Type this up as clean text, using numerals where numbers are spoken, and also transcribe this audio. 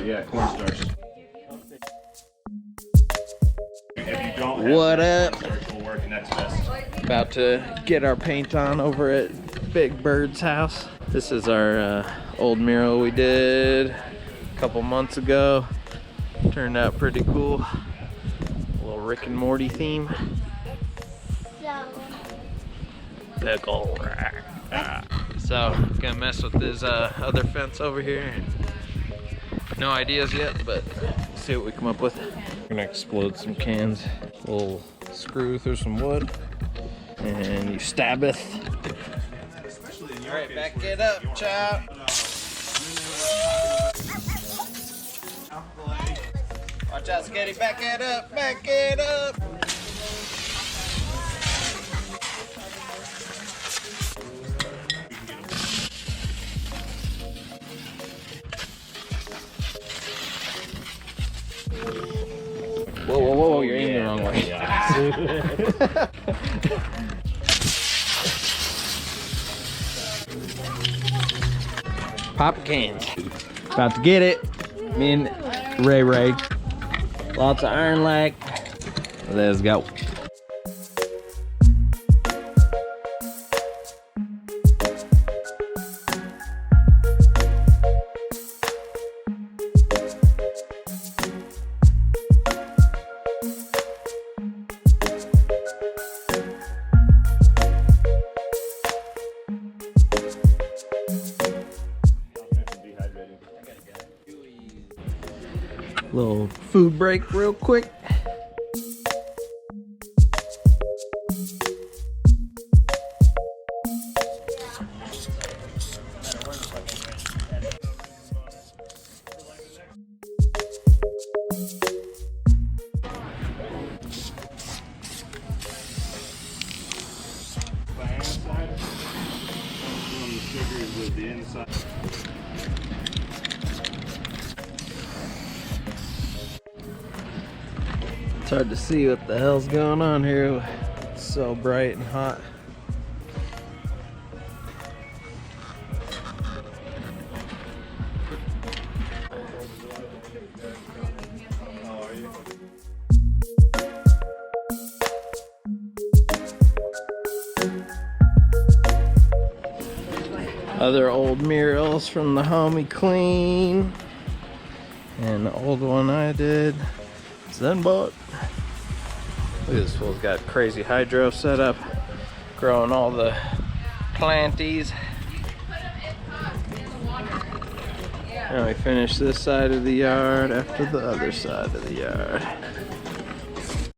Yeah, cornstarch. If you don't What up? will work next best. About to get our paint on over at Big Bird's house. This is our old mural we did a couple months ago. Turned out pretty cool. A little Rick and Morty theme. Pickle. So, gonna mess with this other fence over here. No ideas yet, but see what we come up with. We're gonna explode some cans. We'll screw through some wood, and you stab it. All right, back it up, chop. Watch out, Sketty, back it up, back it up. Whoa, whoa, whoa, you're aiming the wrong way. Pop cans. About to get it. Me and Ray. Lots of iron lac. Let's go. Little food break real quick. It's hard to see what the hell's going on here. It's so bright and hot. Other old murals from the homie Clean. And the old one I did. Zenbot. Look at this fool's got crazy hydro set up, growing all the planties. And we finish this side of the yard after the other side of the yard.